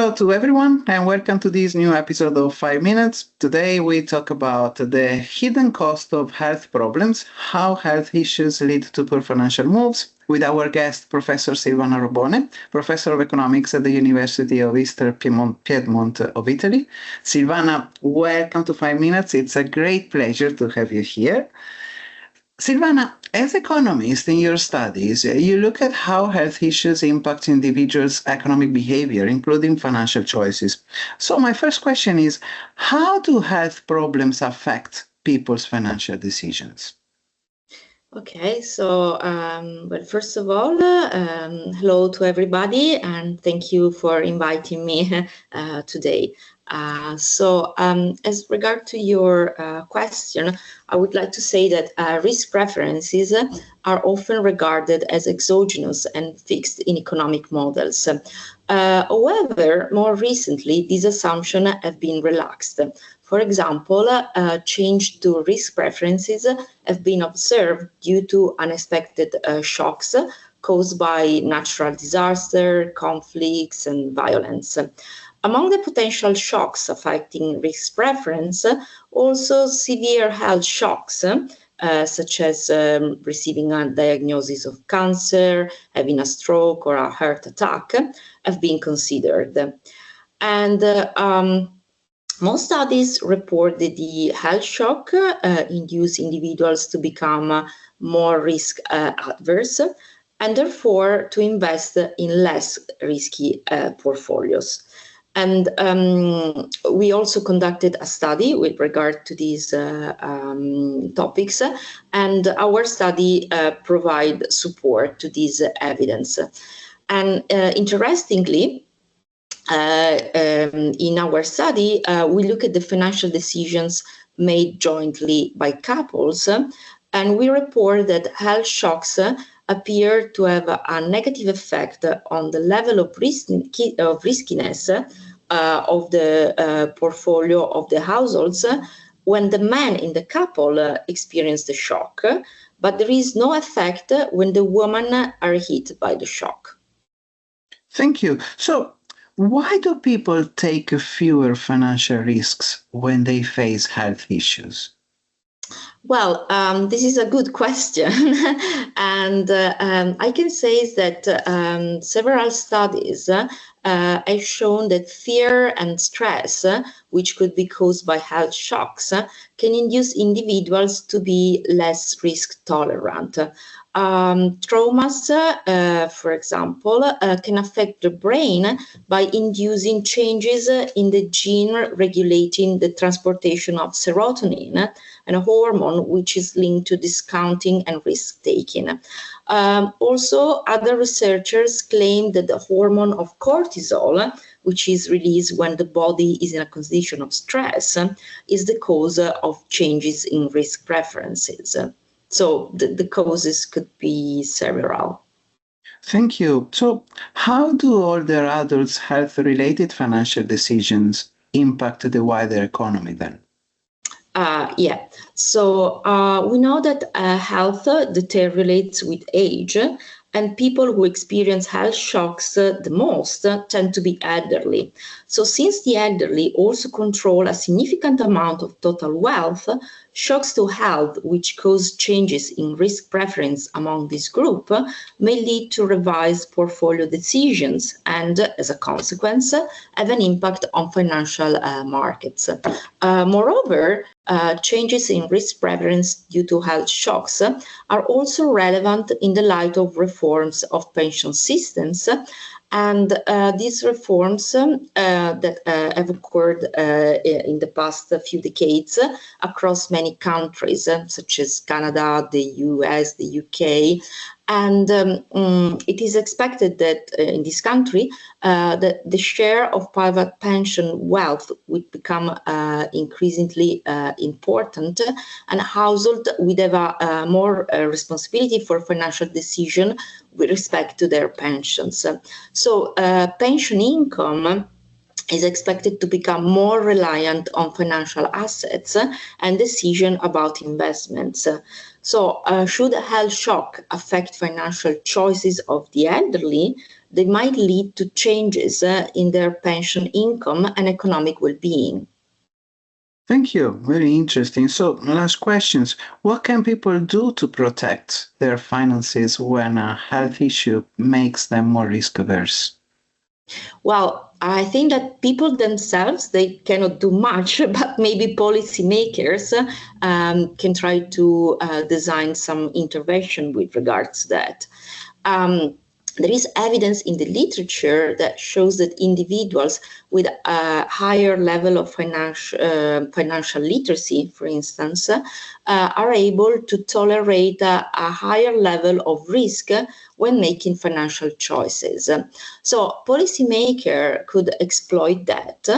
Hello to everyone and welcome to this new episode of 5 Minutes. Today we talk about the hidden cost of health problems, how health issues lead to poor financial moves, with our guest, Professor Silvana Robone, Professor of Economics at the University of Eastern Piedmont of Italy. Silvana, welcome to 5 Minutes. It's a great pleasure to have you here. Silvana, as economist in your studies, you look at how health issues impact individuals' economic behavior, including financial choices. So my first question is, how do health problems affect people's financial decisions? Okay, so well, first of all, hello to everybody, and thank you for inviting me today. As regard to your question, I would like to say that risk preferences are often regarded as exogenous and fixed in economic models. However, more recently, these assumptions have been relaxed. For example, change to risk preferences have been observed due to unexpected shocks caused by natural disaster, conflicts, and violence. Among the potential shocks affecting risk preference, also severe health shocks, such as receiving a diagnosis of cancer, having a stroke, or a heart attack, have been considered. And most studies report that the health shock induce individuals to become more risk adverse and therefore to invest in less risky portfolios. And we also conducted a study with regard to these topics, and our study provide support to this evidence. And interestingly, in our study, we look at the financial decisions made jointly by couples, and we report that health shocks appear to have a negative effect on the level of riskiness of the portfolio of the households when the men in the couple experience the shock, but there is no effect when the women are hit by the shock. Thank you. So, why do people take fewer financial risks when they face health issues? Well, this is a good question. And I can say that several studies have shown that fear and stress, which could be caused by health shocks, can induce individuals to be less risk tolerant. Traumas, for example, can affect the brain by inducing changes in the gene regulating the transportation of serotonin, and a hormone which is linked to discounting and risk-taking. Also, other researchers claim that the hormone of cortisol, which is released when the body is in a condition of stress, is the cause of changes in risk preferences. So the causes could be several. Thank you. So, how do older adults' health-related financial decisions impact the wider economy then? So we know that health deteriorates with age, and people who experience health shocks the most tend to be elderly. So since the elderly also control a significant amount of total wealth, shocks to health which cause changes in risk preference among this group may lead to revised portfolio decisions and, as a consequence, have an impact on financial markets. Moreover, changes in risk preference due to health shocks are also relevant in the light of reforms of pension systems, and these reforms that have occurred in the past few decades across many countries, such as Canada, the US, the UK. And it is expected that in this country, that the share of private pension wealth would become increasingly important, and households would have a more responsibility for financial decision with respect to their pensions. So pension income is expected to become more reliant on financial assets and decision about investments. So, should a health shock affect financial choices of the elderly, they might lead to changes in their pension income and economic well-being. Thank you. Very interesting. So, last questions. What can people do to protect their finances when a health issue makes them more risk averse? Well, I think that people themselves, they cannot do much, but maybe policymakers can try to design some intervention with regards to that. There is evidence in the literature that shows that individuals with a higher level of financial literacy, for instance, are able to tolerate a higher level of risk when making financial choices. So policymakers could exploit that,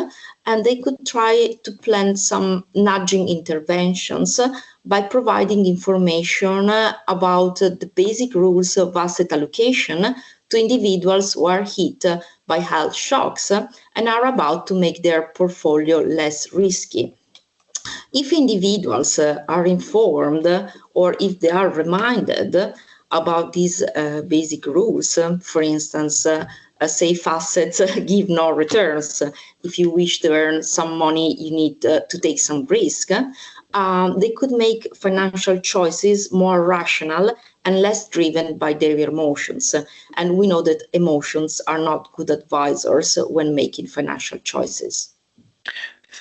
and they could try to plan some nudging interventions by providing information about the basic rules of asset allocation to individuals who are hit by health shocks and are about to make their portfolio less risky. If individuals are informed or if they are reminded about these basic rules, for instance, safe assets give no returns. If you wish to earn some money, you need to take some risk. They could make financial choices more rational and less driven by their emotions. And we know that emotions are not good advisors when making financial choices.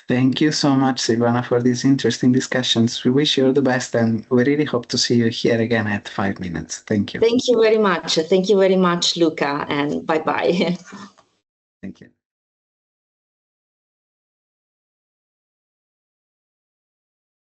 Thank you so much, Silvana, for these interesting discussions. We wish you all the best, and we really hope to see you here again at 5 minutes. Thank you. Thank you very much. Thank you very much, Luca, and bye bye. Thank you.